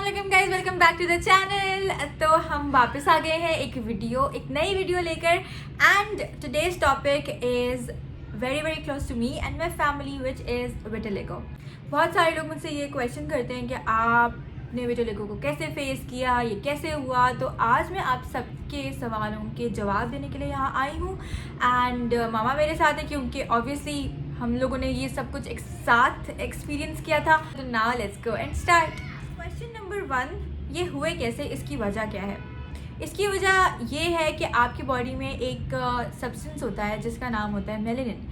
अस्सलाम guys, welcome back to the channel. तो हम वापस आ गए हैं एक नई वीडियो लेकर and today's topic is very very close to me and my family which is vitiligo. बहुत सारे लोग मुझसे ये क्वेश्चन करते हैं कि आपने विटिलिगो को कैसे फेस किया, ये कैसे हुआ। तो आज मैं आप सबके सवालों के जवाब देने के लिए यहाँ आई हूँ एंड मामा मेरे साथ है क्योंकि ऑब्वियसली हम लोगों ने ये सब कुछ एक साथ एक्सपीरियंस किया था। तो now let's go and start. Question number 1, ये हुए कैसे, इसकी वजह क्या है? इसकी वजह ये है कि आपकी बॉडी में एक सब्सटेंस होता है जिसका नाम होता है मेलेनिन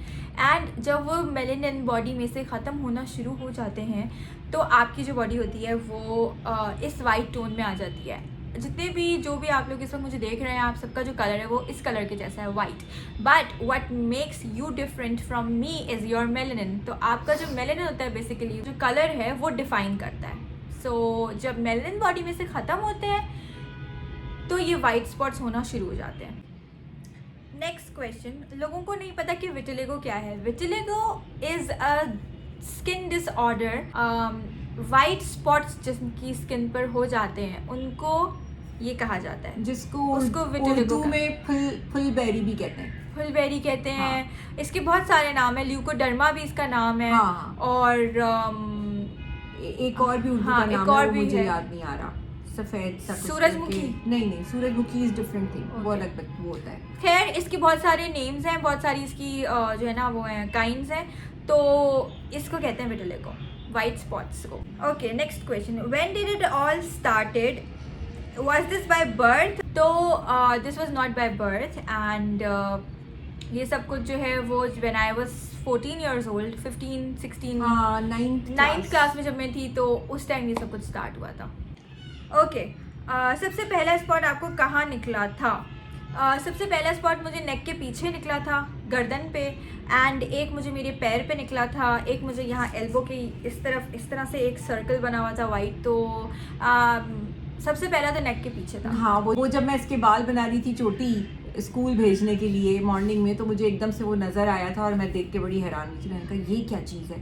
एंड जब वो मेलेनिन बॉडी में से ख़त्म होना शुरू हो जाते हैं तो आपकी जो बॉडी होती है वो इस वाइट टोन में आ जाती है। जितने भी जो भी आप लोग इस वक्त मुझे देख रहे हैं, आप सबका जो कलर है वो इस कलर के जैसा है, white. But what makes you different from me is your melanin. तो आपका जो मेलेनिन होता है बेसिकली जो कलर है वो डिफाइन करता है। सो जब मेलेनिन बॉडी में से ख़त्म होते हैं तो ये वाइट स्पॉट्स होना शुरू हो जाते हैं। नेक्स्ट क्वेश्चन, लोगों को नहीं पता कि विटिलिगो क्या है। Vitiligo is a skin disorder. White spots जिनकी स्किन पर हो जाते हैं उनको ये कहा जाता है, जिसको उसको विटिलिगो उर्दू में फुलबेरी भी कहते हैं। फुलबेरी कहते हैं। हाँ। इसके बहुत सारे नाम है, ल्यूकोडर्मा भी इसका नाम है। हाँ। और एक और भी उर्दू हाँ, का नाम एक और है, वो भी मुझे है। याद नहीं आ रहा। सफेद सा कुछ सूरजमुखी? करके। नहीं, सूरजमुखी इज डिफरेंट थिंग। वो Okay. अलग वो होता है। खैर, इसके बहुत सारे नेम्स हैं, बहुत सारी इसकी जो है ना वो हैं काइंड्स हैं। तो इसको कहते हैं विटिलिगो, वाइट स्पॉट्स को। Okay, next question, when did it all started? Was this by birth? तो this was not by birth and ये सब कुछ जो है वो when I was 14 years old, 15 16 हाँ, 9th क्लास में जब मैं थी तो उस टाइम ये सब कुछ स्टार्ट हुआ था। ओके, सबसे पहला स्पॉट आपको कहाँ निकला था? सबसे पहला स्पॉट मुझे नेक के पीछे निकला था, गर्दन पे, एंड एक मुझे मेरे पैर पे निकला था, एक मुझे यहाँ एल्बो के इस तरह से एक सर्कल बना हुआ था वाइट। तो सबसे पहला तो नेक के पीछे था। हाँ, वो जब मैं इसके बाल बना रही थी चोटी स्कूल भेजने के लिए मॉर्निंग में, तो मुझे एकदम से वो नज़र आया था और मैं देख के बड़ी हैरान हुई थी। मैंने कहा ये क्या चीज़ है।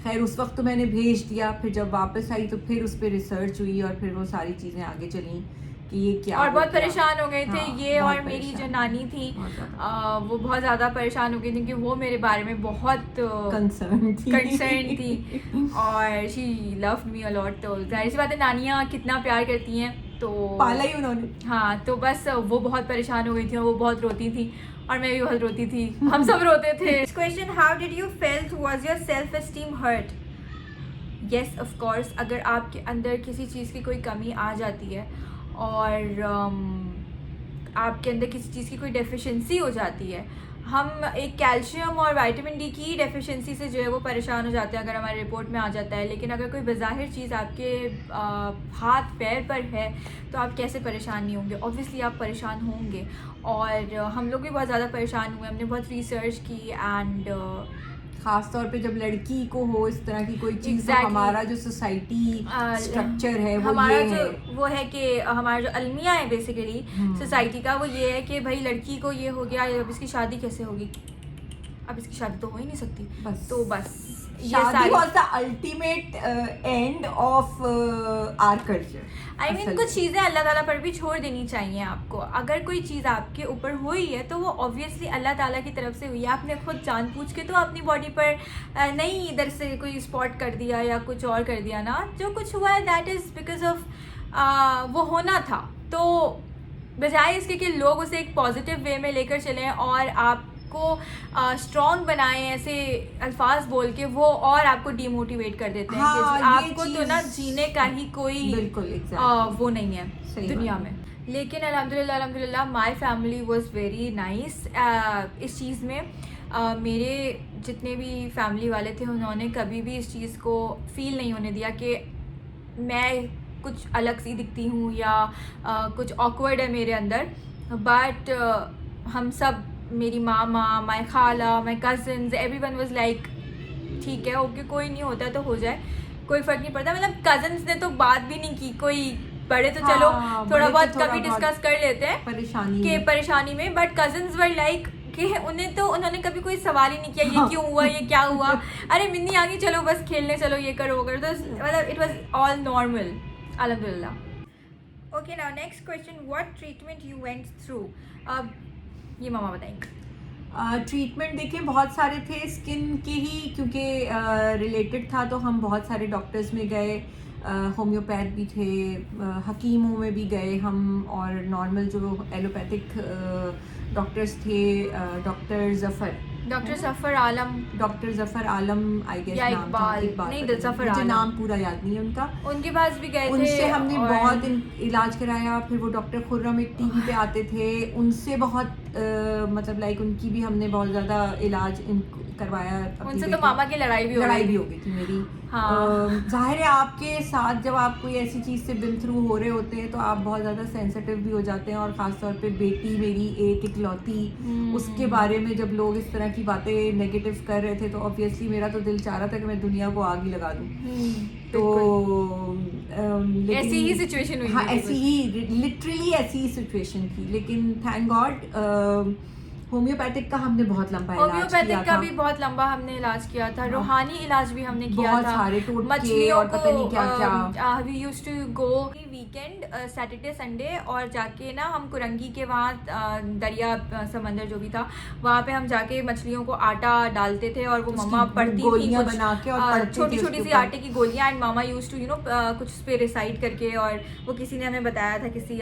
खैर उस वक्त तो मैंने भेज दिया, फिर जब वापस आई तो फिर उस पर रिसर्च हुई और फिर वो सारी चीज़ें आगे चली कि ये क्या। और बहुत परेशान हो गए थे। हाँ, ये और मेरी जो नानी थी वो बहुत ज़्यादा परेशान हो गई थी क्योंकि वो मेरे बारे में बहुत कंसर्न थी और she loved me a lot. तो जाहिर सी बात है, नानियाँ कितना प्यार करती हैं, तो पाला ही उन्होंने। हाँ, तो बस वो बहुत परेशान हो गई थी और वो बहुत रोती थी और मैं भी बहुत रोती थी, हम सब रोते थे। Question, how did you felt? Was your self esteem hurt? Yes, of course. अगर आपके अंदर किसी चीज़ की कोई कमी आ जाती है और आपके अंदर किसी चीज़ की कोई डेफिशिएंसी हो जाती है, हम एक कैल्शियम और विटामिन डी की डेफिशिएंसी से जो है वो परेशान हो जाते हैं अगर हमारे रिपोर्ट में आ जाता है। लेकिन अगर कोई बज़ाहिर चीज़ आपके हाथ पैर पर है तो आप कैसे परेशान नहीं होंगे? ऑब्वियसली आप परेशान होंगे और हम लोग भी बहुत ज़्यादा परेशान हुए। हमने बहुत रिसर्च की एंड खास तौर पे जब लड़की को हो इस तरह की कोई चीज़। Exactly. हमारा जो सोसाइटी स्ट्रक्चर है वो हमारा ये जो है। वो है कि हमारा जो अलमिया है बेसिकली सोसाइटी का, वो ये है कि भाई लड़की को ये हो गया, अब इसकी शादी कैसे होगी? अब इसकी शादी तो हो ही नहीं सकती। बस। तो बस शादी was the ultimate end of our culture. I mean कुछ चीज़ें अल्लाह ताला पर भी छोड़ देनी चाहिए आपको। अगर कोई चीज़ आपके ऊपर हुई है तो वो ऑब्वियसली अल्लाह ताला की तरफ से हुई है। आपने खुद जानबूझ के तो अपनी बॉडी पर नहीं इधर से कोई स्पॉट कर दिया या कुछ और कर दिया ना। जो कुछ हुआ है दैट इज़ बिकॉज ऑफ वो होना था। तो बजाय इसके कि लोग उसे एक पॉजिटिव वे में लेकर चलें और आपको स्ट्रॉन्ग बनाएं ऐसे अल्फाज बोल के, वो और आपको डिमोटिवेट कर देते हैं। हाँ, कि आपको तो ना जीने का ही कोई बिल्कुल वो नहीं है दुनिया में। लेकिन अल्हम्दुलिल्लाह my family was very nice इस चीज़ में। मेरे जितने भी फैमिली वाले थे उन्होंने कभी भी इस चीज़ को फील नहीं होने दिया कि मैं कुछ अलग सी दिखती हूँ या कुछ ऑकवर्ड है मेरे अंदर। बट हम सब, मेरी मामा, माय खाला, my cousins, everyone was like ठीक है, ओके, कोई नहीं होता तो हो जाए, कोई फ़र्क नहीं पड़ता। मतलब कज़न्स ने तो बात भी नहीं की, कोई बड़े तो चलो थोड़ा बहुत कभी डिस्कस कर लेते हैं परेशानी में, बट कज़न्स वर लाइक कि उन्होंने कभी कोई सवाल ही नहीं किया ये क्यों हुआ, ये क्या हुआ, अरे मिन्नी आ गई, चलो बस खेलने चलो, ये करो वो करो। तो मतलब इट वाज ऑल नॉर्मल। अल्हम्दुलिल्लाह। Okay, now next question, what treatment you went through? अब ये मामा बताएंगे। ट्रीटमेंट देखिए बहुत सारे थे स्किन के ही, क्योंकि रिलेटेड था तो हम बहुत सारे डॉक्टर्स में गए, होम्योपैथ भी थे, हकीमों में भी गए हम, और नॉर्मल जो एलोपैथिक डॉक्टर्स थे, doctor Zafar Alam I guess या नाम था, इकबाल, नहीं, ज़फ़र मुझे आलम। नाम पूरा याद नहीं है उनका। उनके पास भी गए थे, उनसे हमने और बहुत इलाज कराया। फिर वो डॉक्टर खुर्रम एक टीवी पे आते थे, उनसे बहुत मतलब लाइक उनकी भी हमने बहुत ज़्यादा इलाज करवाया। उनसे तो मामा की लड़ाई भी हो गई थी मेरी। हाँ। जाहिर है आपके साथ जब आप कोई ऐसी चीज़ से बिन थ्रू हो रहे होते हैं तो आप बहुत ज़्यादा सेंसिटिव भी हो जाते हैं, और ख़ास तौर पे बेटी मेरी एक इकलौती, उसके बारे में जब लोग इस तरह की बातें नेगेटिव कर रहे थे तो ऑब्वियसली मेरा तो दिल चाह रहा था कि मैं दुनिया को आग ही लगा दूँ। तो ऐसी ही सिचुएशन हुई। हाँ, ऐसी ही लिटरली ऐसी ही सिचुएशन थी, लेकिन थैंक गॉड होम्योपैथिक का हमने बहुत लंबा इलाज किया था। होम्योपैथिक का भी बहुत लंबा हमने इलाज किया था, रूहानी इलाज भी हमने किया बहुत था, सारे टोटके मछलियों और पता नहीं क्या क्या। We used to go weekend Saturday Sunday, और जाके ना हम कुरंगी के वहाँ दरिया समंदर जो भी था वहाँ पे हम जाके मछलियों को आटा डालते थे, और वो मम्मा पढ़ती थी गोलियां बना के और छोटी छोटी सी आटे की गोलियां, एंड मामा यूज्ड टू कुछ उस पे रिसाइट करके, और वो किसी ने हमें बताया था, किसी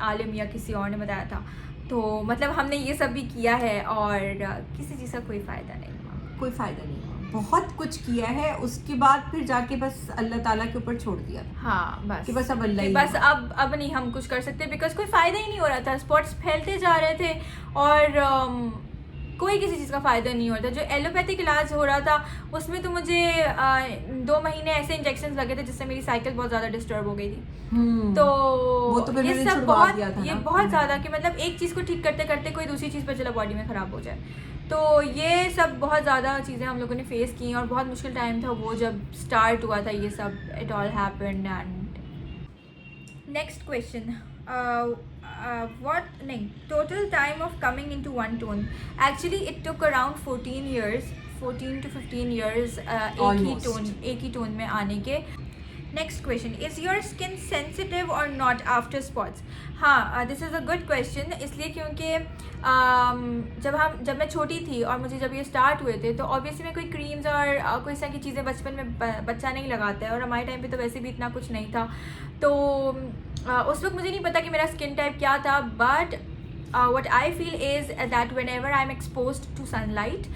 आलिम या किसी और ने बताया था। तो मतलब हमने ये सब भी किया है, और किसी चीज़ का कोई फ़ायदा नहीं हुआ। बहुत कुछ किया है, उसके बाद फिर जाके बस अल्लाह ताला के ऊपर छोड़ दिया। हाँ, बस कि बस अब अल्लाह ही, बस अब नहीं हम कुछ कर सकते, बिकॉज कोई फ़ायदा ही नहीं हो रहा था, स्पॉट्स फैलते जा रहे थे, और कोई किसी चीज़ का फ़ायदा नहीं हो रहा था। जो एलोपैथिक इलाज हो रहा था उसमें तो मुझे 2 महीने ऐसे इंजेक्शन लगे थे जिससे मेरी साइकिल बहुत ज़्यादा डिस्टर्ब हो गई थी। तो वो तो ये सब बहुत ज़्यादा, कि मतलब एक चीज़ को ठीक करते करते कोई दूसरी चीज़ पर चला बॉडी में ख़राब हो जाए। तो ये सब बहुत ज़्यादा चीज़ें हम लोगों ने फेस की, और बहुत मुश्किल टाइम था वो जब स्टार्ट हुआ था ये सब, it all happened. And next question, total time of coming into one tone? Actually it took around 14 to 15 years एक ही टोन में आने के। Next question, is your skin sensitive और नॉट आफ्टर स्पॉट्स? हाँ, this is a good question, इसलिए क्योंकि जब मैं छोटी थी और मुझे जब ये स्टार्ट हुए थे तो ऑब्वियसली मैं कोई क्रीम्स और कोई इस तरह की चीज़ें बचपन में बच्चा नहीं लगाता है, और हमारे टाइम पे तो वैसे भी इतना कुछ नहीं था। तो उस वक्त मुझे नहीं पता कि मेरा स्किन टाइप क्या था, but what I feel is that whenever I'm exposed to sunlight,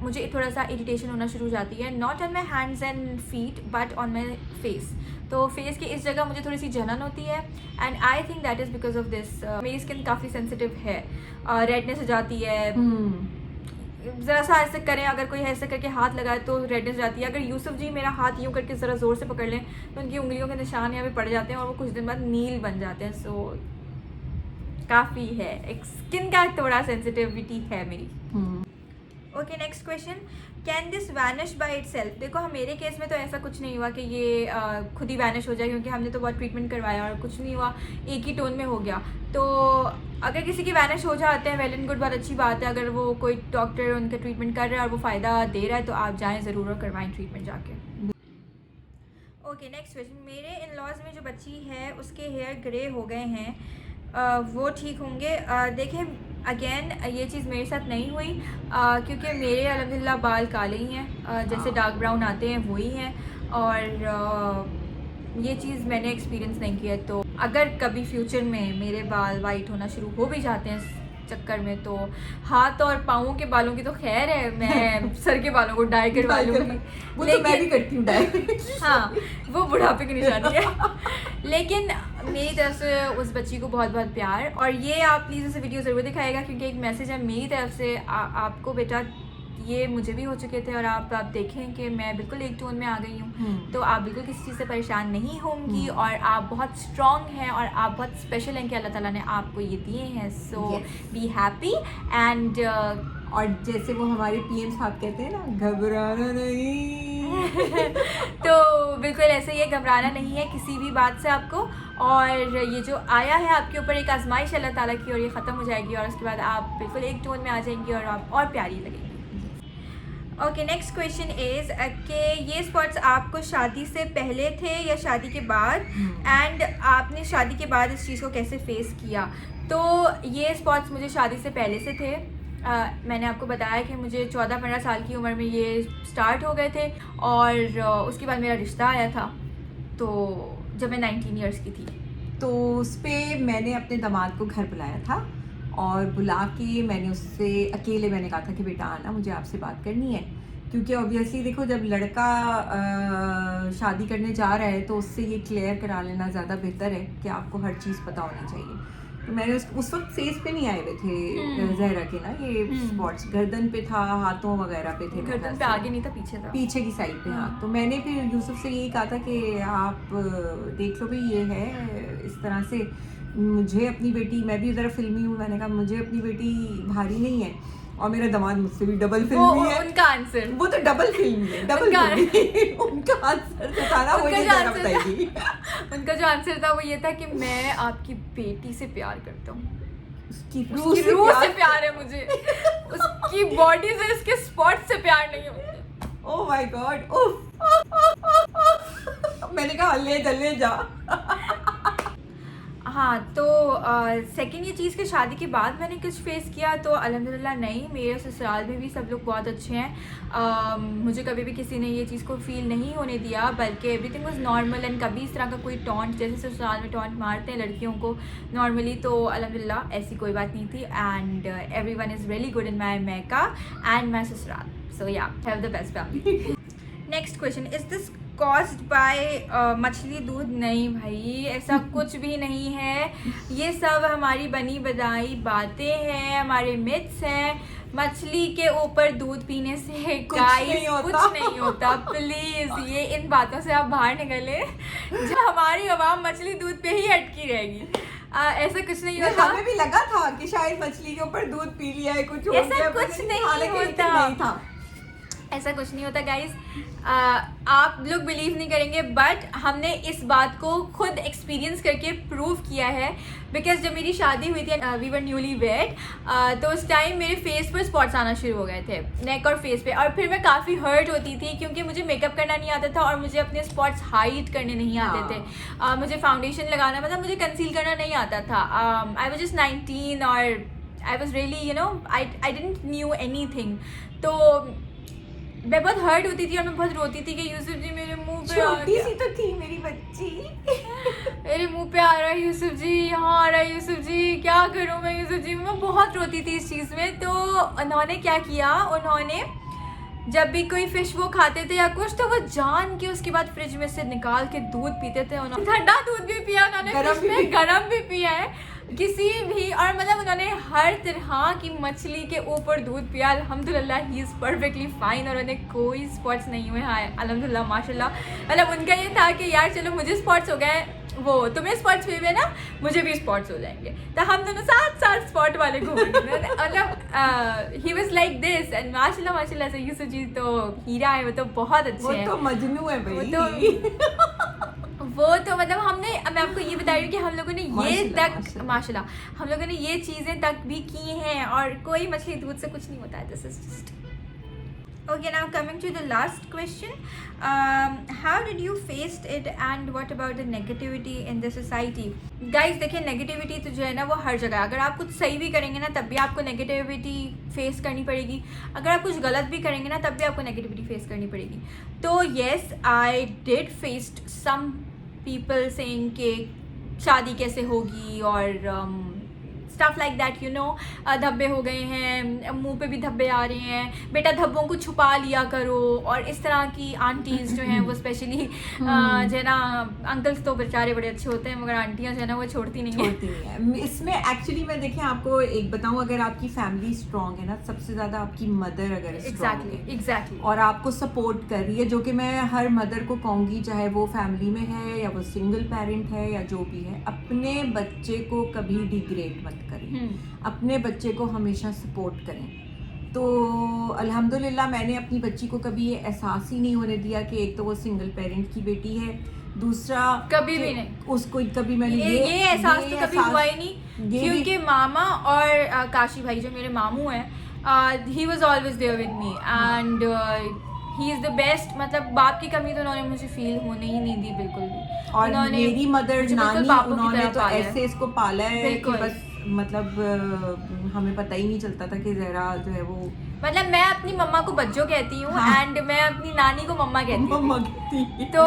मुझे थोड़ा सा इरिटेशन होना शुरू हो जाती है, not on my hands and feet but on my face. तो फेस के इस जगह मुझे थोड़ी सी जलन होती है, and I think that is because of this. मेरी स्किन काफ़ी सेंसिटिव है, रेडनेस हो जाती है, ज़रा सा ऐसे करें, अगर कोई ऐसे करके हाथ लगाए तो रेडनेस हो जाती है। अगर यूसुफ जी मेरा हाथ यूँ करके ज़रा ज़ोर से पकड़ लें तो उनकी उंगलियों के निशान यहाँ पे पड़ जाते हैं, और वो कुछ दिन बाद नील बन जाते हैं। सो काफ़ी है, एक स्किन का थोड़ा सेंसिटिविटी है मेरी। Okay, next question, can this vanish by itself? देखो मेरे केस में तो ऐसा कुछ नहीं हुआ कि ये खुद ही वैनिश हो जाए, क्योंकि हमने तो बहुत ट्रीटमेंट करवाया और कुछ नहीं हुआ, एक ही टोन में हो गया। तो अगर किसी की वैनिश हो जाते हैं, वेल एंड गुड, बहुत अच्छी बात है। अगर वो कोई डॉक्टर उनका ट्रीटमेंट कर रहा है और वो फ़ायदा दे रहा है तो आप जाएँ ज़रूर और करवाएँ ट्रीटमेंट जाके। ओके, नेक्स्ट क्वेश्चन, मेरे इन लॉज में जो बच्ची है उसके हेयर ग्रे हो गए हैं, वो ठीक होंगे? देखें, अगेन ये चीज़ मेरे साथ नहीं हुई, क्योंकि मेरे अल्हम्दुलिल्लाह बाल काले ही हैं, जैसे डार्क ब्राउन आते हैं वही हैं, और ये चीज़ मैंने एक्सपीरियंस नहीं किया। तो अगर कभी फ्यूचर में मेरे बाल वाइट होना शुरू हो भी जाते हैं चक्कर में, तो हाथ और पाँवों के बालों की तो खैर है, मैं सर के बालों को डाई करवा लूँगी। वो तो मैं भी करती हूँ डाई। हाँ, वो बुढ़ापे की निशानी है। लेकिन मेरी तरफ से उस बच्ची को बहुत बहुत प्यार, और ये आप प्लीज़ उसे वीडियो ज़रूर दिखाएगा, क्योंकि एक मैसेज है मेरी तरफ से आपको, बेटा ये मुझे भी हो चुके थे, और आप देखें कि मैं बिल्कुल एक टोन में आ गई हूँ, तो आप बिल्कुल किसी चीज़ से परेशान नहीं होंगी, और आप बहुत स्ट्रॉन्ग हैं, और आप बहुत स्पेशल हैं कि अल्लाह ताला ने आपको ये दिए हैं। सो बी हैप्पी। एंड और जैसे वो हमारे पीएम साहब कहते हैं ना, घबराना नहीं। तो बिल्कुल ऐसे ही, घबराना नहीं है किसी भी बात से आपको, और ये जो आया है आपके ऊपर एक आजमाइश अल्लाह ताला की, और ये ख़त्म हो जाएगी, और उसके बाद आप बिल्कुल एक टोन में आ जाएंगी और आप और प्यारी लगेंगी। ओके, नेक्स्ट क्वेश्चन इज कि ये स्पॉट्स आपको शादी से पहले थे या शादी के बाद, एंड आपने शादी के बाद इस चीज़ को कैसे फेस किया? तो ये स्पॉट्स मुझे शादी से पहले से थे। मैंने आपको बताया कि मुझे 14-15 साल की उम्र में ये स्टार्ट हो गए थे, और उसके बाद मेरा रिश्ता आया था, तो जब मैं 19 ईयर्स की थी। तो उस पर मैंने अपने दामाद को घर बुलाया था, और बुला के मैंने उससे अकेले मैंने कहा था कि बेटा आना, मुझे आपसे बात करनी है। क्योंकि ऑब्वियसली देखो, जब लड़का शादी करने जा रहा है तो उससे ये क्लियर करा लेना ज़्यादा बेहतर है कि आपको हर चीज़ पता होनी चाहिए। तो मैंने उस वक्त फेस पे नहीं आए हुए थे जहरा के ना ये स्पॉट्स, गर्दन पे था, हाथों वगैरह पे थे, गर्दन पे आगे नहीं था, पीछे था, पीछे की साइड पे। हाँ, तो मैंने फिर यूसुफ से यही कहा था कि आप देख लो भाई, ये है इस तरह से, मुझे अपनी बेटी, मैं भी ज़रा फिल्मी हूँ, मैंने कहा मुझे अपनी बेटी भारी नहीं है, और मेरा दामाद मुझसे भी डबल फिल्मी है। उनका आंसर, वो तो डबल फिल्मी है, डबल फिल्मी। उनका आंसर जो था ना, वो ये ज़रा बताइए। उनका जो आंसर था वो ये था कि मैं आपकी बेटी से प्यार करता हूँ, उसकी रूह से प्यार है मुझे, उसकी बॉडी से, उसके स्पॉट से प्यार नहीं है मुझे। ओह माय गॉड, मैंने कहा ले जा। हाँ, तो सेकंड ये चीज़ कि शादी के बाद मैंने कुछ फेस किया, तो अल्हम्दुलिल्लाह नहीं, मेरे ससुराल में भी सब लोग बहुत अच्छे हैं। मुझे कभी भी किसी ने ये चीज़ को फील नहीं होने दिया, बल्कि एवरीथिंग वाज नॉर्मल, एंड कभी इस तरह का कोई टॉन्ट, जैसे ससुराल में टॉन्ट मारते हैं लड़कियों को नॉर्मली, तो अल्हम्दुलिल्लाह ऐसी कोई बात नहीं थी। And everyone is really good in my मैका एंड माई ससुराल, so yeah, have the best family. Next question, is this caused by मछली दूध? नहीं भाई, ऐसा कुछ भी नहीं है, ये सब हमारी बनी बनाई बातें हैं, हमारे मिथ्स हैं। मछली के ऊपर दूध पीने से गाइस कुछ नहीं होता। प्लीज ये इन बातों से आप बाहर निकले, जो हमारी आवाम मछली दूध पे ही अटकी रहेगी। ऐसा कुछ नहीं होता। हमें भी लगा था कि शायद मछली के ऊपर दूध पी लिया है, कुछ ऐसा कुछ नहीं होता, ऐसा कुछ नहीं होता गाइस। आप लोग बिलीव नहीं करेंगे, बट हमने इस बात को खुद एक्सपीरियंस करके प्रूव किया है। बिकॉज जब मेरी शादी हुई थी, वी वर न्यूली वेड, तो उस टाइम मेरे फेस पर स्पॉट्स आना शुरू हो गए थे, नेक और फेस पे, और फिर मैं काफ़ी हर्ट होती थी क्योंकि मुझे मेकअप करना नहीं आता था, और मुझे अपने स्पॉट्स हाइड करने नहीं आते थे। मुझे फाउंडेशन लगाना, मतलब मुझे कंसील करना नहीं आता था। आई वॉज जस्ट 19 और I was really I didn't knew any thing. तो मैं बहुत हर्ट होती थी और मैं बहुत रोती थी कि यूसुफ जी मेरे मुंह पे आ गया। सी तो थी मेरी बच्ची। मेरे मुंह पे आ रहा है यूसुफ जी, यहाँ आ रहा है यूसुफ जी, क्या करूँ मैं यूसुफ जी? मैं बहुत रोती थी इस चीज़ में। तो उन्होंने क्या किया, उन्होंने जब भी कोई फिश वो खाते थे या कुछ, तो वो जान के उसके बाद फ्रिज में से निकाल के दूध पीते थे। उन्होंने ठंडा दूध भी पिया, उन्होंने गरम भी पिया है, किसी भी, और मतलब उन्होंने हर तरह की मछली के ऊपर दूध पिया। अल्हम्दुलिल्लाह ही इज़ परफेक्टली फाइन, और उन्हें कोई स्पॉट्स नहीं हुए। हाँ अल्हम्दुलिल्लाह माशाल्लाह। मतलब उनका ये था कि यार चलो मुझे स्पॉट्स हो गए, वो तुम्हें स्पॉट्स हुए ना, मुझे भी स्पॉट्स हो जाएंगे, तो हम दोनों साथ स्पॉट वाले घूमेंगे। मतलब he was like this, and माशाल्लाह माशाल्लाह से यूसुफ जी तो हीरा है, वो तो बहुत अच्छे हैं, वो तो मजनू है भाई। वो तो मतलब हमने, मैं आपको ये बता रही हूँ कि हम लोगों ने ये तक माशाल्लाह हम लोगों ने ये चीज़ें तक भी की हैं, और कोई मछली दूध से कुछ नहीं होता है। This is just okay. Now coming to the last question, how did you faced it and what about the negativity in the society? Guys देखिए, नेगेटिविटी तो जो है ना वो हर जगह, अगर आप कुछ सही भी करेंगे ना तब भी आपको नेगेटिविटी फेस करनी पड़ेगी, अगर आप कुछ गलत भी करेंगे ना तब भी आपको नेगेटिविटी फेस करनी पड़ेगी। तो yes, I did faced some people saying कि शादी कैसे होगी, और stuff like that, you know, धब्बे हो गए हैं, मुंह पे भी धब्बे आ रहे हैं, बेटा धब्बों को छुपा लिया करो, और इस तरह की आंटीज़ जो हैं वो स्पेशली जो है ना, अंकल्स तो बेचारे बड़े अच्छे होते हैं, मगर आंटियाँ जो है ना वो छोड़ती नहीं है। इसमें एक्चुअली मैं देखें आपको एक बताऊं, अगर आपकी फैमिली स्ट्रॉन्ग है ना, सबसे ज़्यादा आपकी मदर अगर एग्जैक्टली और आपको सपोर्ट कर रही है, जो कि मैं हर मदर को कहूँगी, चाहे वो फैमिली में है या वो सिंगल पेरेंट है या जो भी है, अपने बच्चे को कभी डिग्रेड मत करें, अपने बच्चे को हमेशा सपोर्ट करें। तो अल्हम्दुलिल्लाह मैंने अपनी बच्ची को कभी ये एहसास ही नहीं होने दिया कि एक तो वो सिंगल पेरेंट की बेटी है, दूसरा कभी भी नहीं, उसको कभी मैंने ये एहसास तो कभी हुआ ही नहीं, क्योंकि मामा और काशी भाई जो मेरे मामू हैं, he was always there with me and he is the best. मतलब बाप की कमी तो उन्होंने मुझे फील होने ही नहीं दी बिल्कुल भी. और मेरी मदर मुझे बिल्कुल नानी बापों की उन्होंने तरह तो पाला है. ऐसे इसको पाला है कि बिल्कुल. बस मतलब हमें पता ही नहीं चलता था कि जहरा जो है वो मतलब मैं अपनी मम्मा को बच्चों कहती हूँ एंड मैं अपनी नानी को मम्मा कहती हूँ. मम्मा कहती है। तो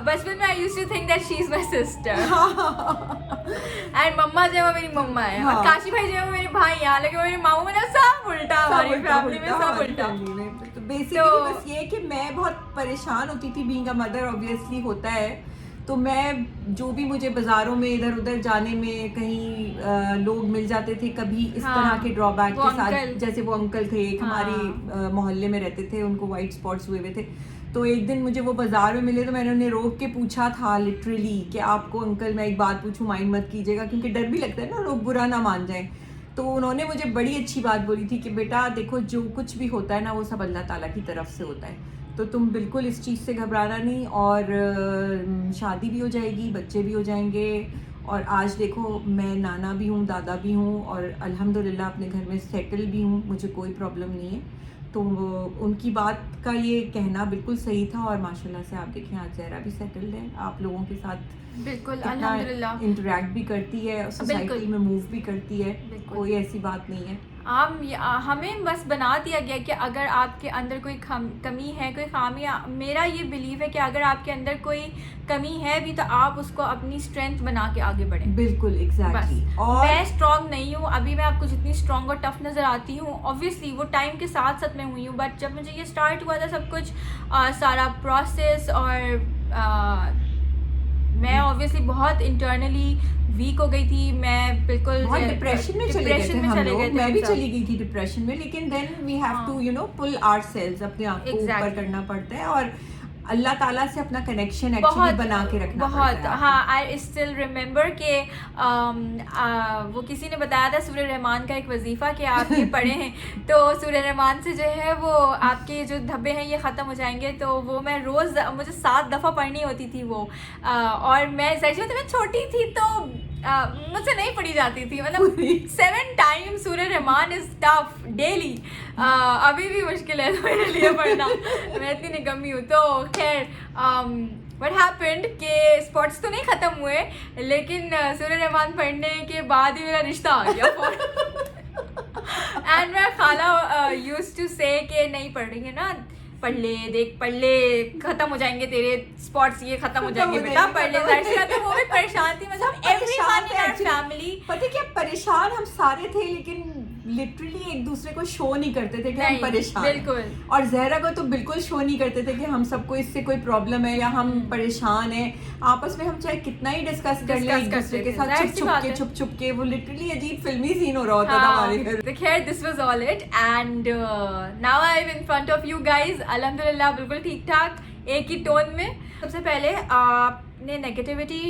बचपन में I used to think that she is my sister and mumma जो है वो मेरी मम्मा है और काशी भाई जो है वो मेरे भाई हैं. हालांकि वो मेरे मामू में सब उल्टा, हमारी फैमिली में सब उल्टा. तो बेसिकली बस ये कि मैं बहुत परेशान होती थी बीइंग अ मदर. ऑब्वियसली होता है. तो मैं जो भी मुझे बाजारों में इधर उधर जाने में कहीं लोग मिल जाते थे कभी इस तरह के ड्रॉबैक के साथ, जैसे वो अंकल थे एक हमारे मोहल्ले में रहते थे, उनको वाइट स्पॉट्स हुए हुए थे. तो एक दिन मुझे वो बाजार में मिले तो मैंने उन्हें रोक के पूछा था लिटरली कि आपको अंकल मैं एक बात पूछूं, माइंड मत कीजिएगा, क्योंकि डर भी लगता है ना लोग बुरा ना मान जाएं. तो उन्होंने मुझे बड़ी अच्छी बात बोली थी कि बेटा देखो जो कुछ भी होता है ना वो सब अल्लाह ताला की तरफ से होता है, तो तुम बिल्कुल इस चीज़ से घबराना नहीं. और शादी भी हो जाएगी, बच्चे भी हो जाएंगे. और आज देखो मैं नाना भी हूँ, दादा भी हूँ और अल्हम्दुलिल्लाह अपने घर में सेटल भी हूँ, मुझे कोई प्रॉब्लम नहीं है. तो उनकी बात का ये कहना बिल्कुल सही था. और माशाल्लाह से आप देखें आज जहरा भी सेटल्ड है, आप लोगों के साथ बिल्कुल अल्हम्दुलिल्लाह इंटरेक्ट भी करती है, सोसाइटी में मूव भी करती है, कोई ऐसी बात नहीं है. हमें बस बना दिया गया कि अगर आपके अंदर कोई कमी है, कोई खामी, मेरा ये बिलीव है कि अगर आपके अंदर कोई कमी है भी तो आप उसको अपनी स्ट्रेंथ बना के आगे बढ़ें. बिल्कुल एग्जैक्टली. और मैं स्ट्रांग नहीं हूँ अभी, मैं आपको जितनी स्ट्रांग और टफ नज़र आती हूँ ऑब्वियसली वो टाइम के साथ साथ मैं हुई हूँ. बट जब मुझे ये स्टार्ट हुआ था सब कुछ सारा प्रोसेस और मैं ऑब्वियसली बहुत इंटरनली वीक हो गई थी. मैं बिल्कुल बहुत डिप्रेशन में चले गए थे हम लोग. मैं भी चली गई थी डिप्रेशन में, लेकिन then we have to pull ourselves, अपने आप को ऊपर करना पड़ता है और अल्लाह ताला से अपना कनेक्शन एक्चुअली बना के रखना बहुत. हाँ, आई स्टिल रिमेम्बर कि वो किसी ने बताया था सूरह रहमान का एक वजीफ़ा कि आप ये पढ़े हैं तो सूरह रहमान से जो है वो आपके जो धब्बे हैं ये ख़त्म हो जाएंगे. तो वो मैं रोज़, मुझे 7 दफ़ा पढ़नी होती थी वो. और मैं सच में छोटी थी तो मुझसे नहीं पढ़ी जाती थी. मतलब 7 टाइम्स सूरह रहमान इज टफ डेली. अभी भी मुश्किल है मेरे लिए पढ़ना. मैं इतनी निकम्मी हूँ. तो खैर व्हाट हैपेंड के स्पॉट्स तो नहीं ख़त्म हुए, लेकिन सूरह रहमान पढ़ने के बाद ही मेरा रिश्ता आ गया. एंड मेरा खाला यूज्ड टू से कि नहीं पढ़ रही है ना, पढ़ ले, देख पढ़ ले, खत्म हो जाएंगे तेरे स्पॉट्स, ये खत्म हो जाएंगे बेटा, पढ़ ले. तो वो भी परेशान थी. मतलब एवरीवन इन आवर फैमिली. पता क्या, परेशान हम सारे थे लेकिन लिटरली एक दूसरे को शो नहीं करते थे कि हम परेशान. बिल्कुल. और जहरा को तो बिल्कुल शो नहीं करते थे कि हम सबको इससे कोई प्रॉब्लम है या हम परेशान हैं. आपस में हम चाहे कितना ही डिस्कस कर ले एक दूसरे के साथ छुप छुप के, वो लिटरली अजीब फिल्मी सीन हो रहा होता था हमारे घर. तो खैर this was all it and now I am in front of you guys. अल्हम्दुलिल्लाह बिल्कुल ठीक ठाक एक ही टोन में. सबसे पहले आपने नेगेटिविटी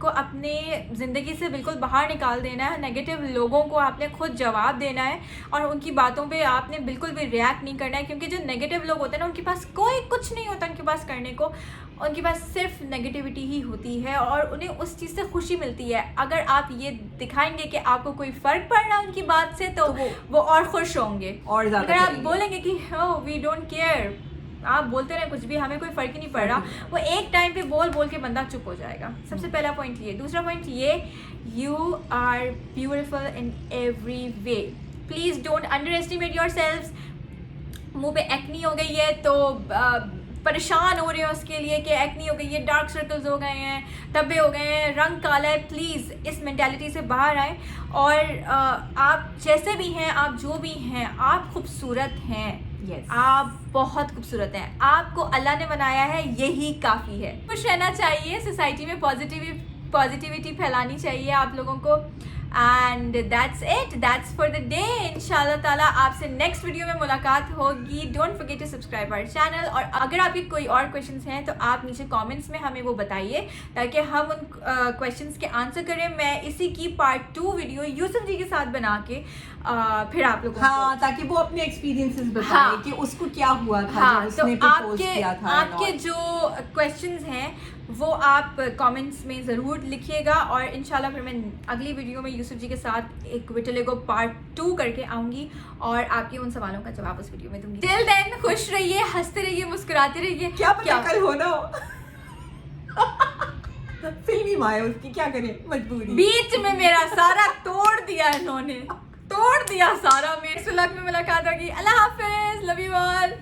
को अपनी ज़िंदगी से बिल्कुल बाहर निकाल देना है. नेगेटिव लोगों को आपने खुद जवाब देना है और उनकी बातों पे आपने बिल्कुल भी रिएक्ट नहीं करना है, क्योंकि जो नेगेटिव लोग होते हैं ना उनके पास कोई कुछ नहीं होता उनके पास करने को. उनके पास सिर्फ नेगेटिविटी ही होती है और उन्हें उस चीज़ से खुशी मिलती है. अगर आप ये दिखाएंगे कि आपको कोई फ़र्क पड़ रहा है उनकी बात से तो वो और खुश होंगे. और अगर आप बोलेंगे कि हो वी डोंट केयर, आप बोलते रहे कुछ भी, हमें कोई फ़र्क ही नहीं पड़ रहा, वो एक टाइम पे बोल बोल के बंदा चुप हो जाएगा. सबसे पहला पॉइंट ये. दूसरा पॉइंट ये, you are beautiful in every way. Please don't underestimate yourselves. मुँह पे एक्नी हो गई है तो परेशान हो रहे हो उसके लिए कि एक्नी हो गई है, डार्क सर्कल्स हो गए हैं, धब्बे हो गए हैं, रंग काला है. प्लीज़ इस मेंटालिटी से बाहर आएँ और आप जैसे भी हैं, आप जो भी हैं, आप खूबसूरत हैं. आप बहुत खूबसूरत हैं. आपको अल्लाह ने बनाया है, यही काफ़ी है. खुश रहना चाहिए, सोसाइटी में पॉजिटिविटी फैलानी चाहिए आप लोगों को. And that's it, that's for the day. इंशाल्लाह ताला आपसे नेक्स्ट वीडियो में मुलाकात होगी. Don't forget to subscribe our channel. और अगर आपकी कोई और क्वेश्चंस हैं तो आप नीचे कमेंट्स में हमें वो बताइए ताकि हम उन क्वेश्चंस के आंसर करें. मैं इसी की पार्ट 2 वीडियो यूसुफ जी के साथ बना के फिर आप लोगों को, ताकि वो अपने एक्सपीरियंसेस बताएं कि उसको क्या हुआ था जब उसने प्रपोज किया था. आपके जो क्वेश्चंस हैं वो आप कमेंट्स में ज़रूर लिखिएगा और इंशाल्लाह फिर मैं अगली वीडियो में यूसुफ जी के साथ एक विटिलिगो पार्ट 2 करके आऊँगी और आपके उन सवालों का जवाब उस वीडियो में दूंगी। टिल देन खुश रहिए, हंसते रहिए, मुस्कुराते रहिए। क्या पता कल हो ना हो। फिल्मी माँ है उसकी, क्या करें, मजबूरी। बीच में मेरा सारा तोड़ दिया इन्होंने, तोड़ दिया सारा। मेरे सुलग में मुलाकात होगी। अल्लाह हाफिज, लव यू ऑल।